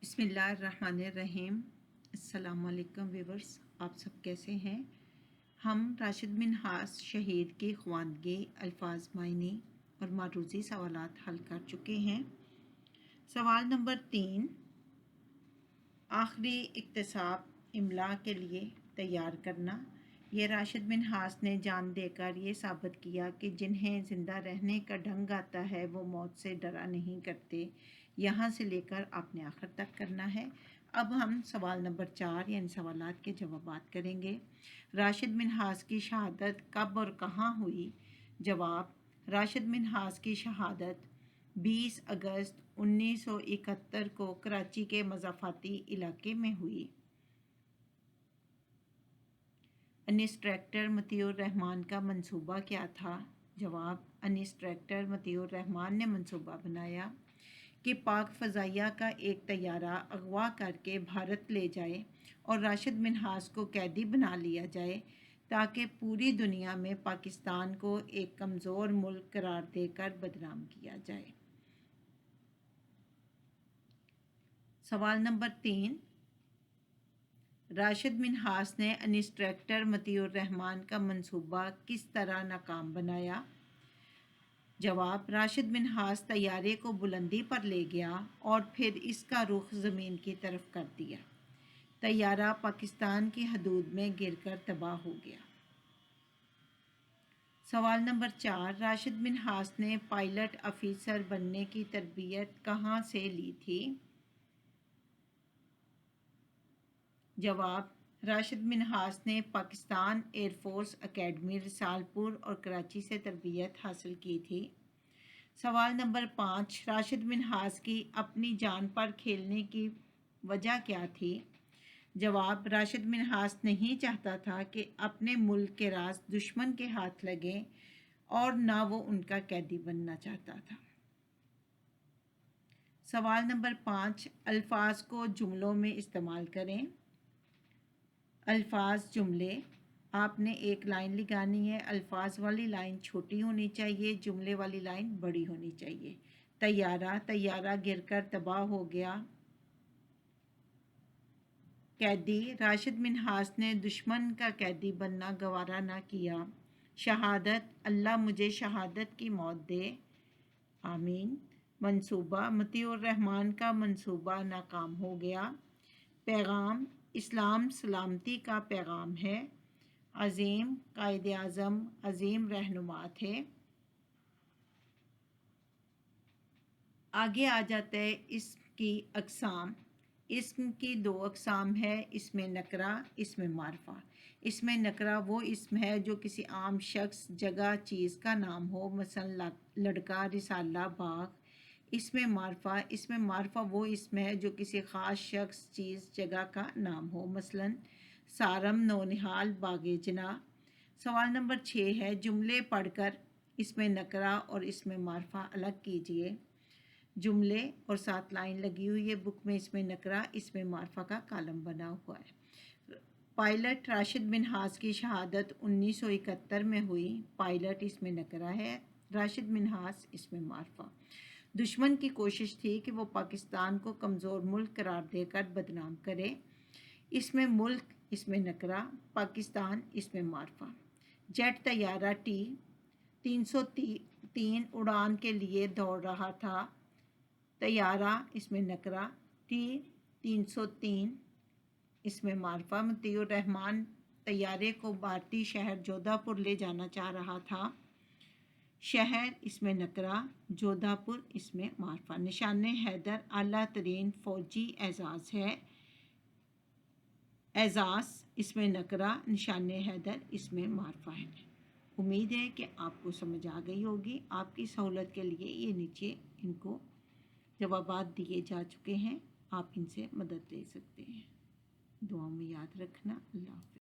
بسم اللہ الرحمن الرحیم۔ السلام علیکم ویورز، آپ سب کیسے ہیں؟ ہم راشد منہاس شہید کی خواندگی، الفاظ، معنی اور معروضی سوالات حل کر چکے ہیں۔ سوال نمبر 3، آخری اقتصاب املا کے لیے تیار کرنا۔ یہ راشد منہاس نے جان دے کر یہ ثابت کیا کہ جنہیں زندہ رہنے کا ڈھنگ آتا ہے وہ موت سے ڈرا نہیں کرتے۔ یہاں سے لے کر آپ نے آخر تک کرنا ہے۔ اب ہم سوال نمبر 4 یعنی سوالات کے جوابات کریں گے۔ راشد منہاس کی شہادت کب اور کہاں ہوئی؟ جواب، راشد منہاس کی شہادت 20 اگست 1971 کو کراچی کے مضافاتی علاقے میں ہوئی۔ انسٹرکٹر مطیع الرحمان کا منصوبہ کیا تھا؟ جواب، انسٹرکٹر مطیع الرحمان نے منصوبہ بنایا کہ پاک فضائیہ کا ایک طیارہ اغوا کر کے بھارت لے جائے اور راشد منہاس کو قیدی بنا لیا جائے تاکہ پوری دنیا میں پاکستان کو ایک کمزور ملک قرار دے کر بدنام کیا جائے۔ سوال نمبر 3، راشد منہاس نے انسٹرکٹر مطیع الرحمان کا منصوبہ کس طرح ناکام بنایا؟ جواب، راشد منہاس طیارے کو بلندی پر لے گیا اور پھر اس کا رخ زمین کی طرف کر دیا۔ طیارہ پاکستان کی حدود میں گر کر تباہ ہو گیا۔ سوال نمبر 4، راشد منہاس نے پائلٹ آفیسر بننے کی تربیت کہاں سے لی تھی؟ جواب، راشد منہاس نے Pakistan air force academy Risalpur اور کراچی سے تربیت حاصل کی تھی۔ سوال نمبر 5، راشد منہاس کی اپنی جان پر کھیلنے کی وجہ کیا تھی؟ جواب، راشد منہاس نہیں چاہتا تھا کہ اپنے ملک کے راز دشمن کے ہاتھ لگیں اور نہ وہ ان کا قیدی بننا چاہتا تھا۔ سوال نمبر 5، الفاظ کو جملوں میں استعمال کریں۔ الفاظ، جملے، آپ نے ایک لائن لگانی ہے۔ الفاظ والی لائن چھوٹی ہونی چاہیے، جملے والی لائن بڑی ہونی چاہیے۔ طیارہ گر کر تباہ ہو گیا۔ قیدی، راشد منہاس نے دشمن کا قیدی بننا گوارا نہ کیا۔ شہادت، اللہ مجھے شہادت کی موت دے، آمین۔ منصوبہ، مطیع الرحمان کا منصوبہ ناکام ہو گیا۔ پیغام، اسلام سلامتی کا پیغام ہے۔ عظیم، قائد اعظم عظیم رہنما تھے۔ آگے آ جاتا ہے اسم کی اقسام۔ اسم کی 2 اقسام ہے، اسم نکرہ، اسم معرفہ۔ اسم نکرہ وہ اسم ہے جو کسی عام شخص، جگہ، چیز کا نام ہو، مثلا لڑکا، رسالہ، باغ۔ اسم معرفہ وہ اسم ہے جو کسی خاص شخص، چیز، جگہ کا نام ہو، مثلا سارم، نونہال، باغ جناح۔ سوال نمبر 6 ہے، جملے پڑھ کر اسم نکرہ اور اسم معرفہ الگ کیجیے۔ جملے اور 7 لائن لگی ہوئی ہے بک میں، اسم نکرہ اسم معرفہ کا کالم بنا ہوا ہے۔ پائلٹ، راشد منہاس کی شہادت 1971 میں ہوئی۔ پائلٹ اسم نکرہ ہے، راشد منہاس اسم معرفہ۔ دشمن کی کوشش تھی کہ وہ پاکستان کو کمزور ملک قرار دے کر بدنام کرے۔ اسم ملک اسم نکرہ، پاکستان اسم معرفہ۔ جیٹ طیارہ ٹی 303 اڑان کے لیے دوڑ رہا تھا۔ طیارہ اسم نکرہ، ٹی 303 اسم معرفہ۔ مطیع الرحمان طیارے کو بھارتی شہر جودھا پور لے جانا چاہ رہا تھا۔ شہر اسم نکرہ، جودھا پور اسم معرفہ۔ نشان حیدر اعلیٰ ترین فوجی اعزاز ہے۔ اعزاز اسم نکرہ، نشان حیدر اسم معرفہ ہے۔ امید ہے کہ آپ کو سمجھ آ گئی ہوگی۔ آپ کی سہولت کے لیے یہ نیچے ان کو جوابات دیے جا چکے ہیں، آپ ان سے مدد لے سکتے ہیں۔ دعاؤں میں یاد رکھنا۔ اللہ حافظ۔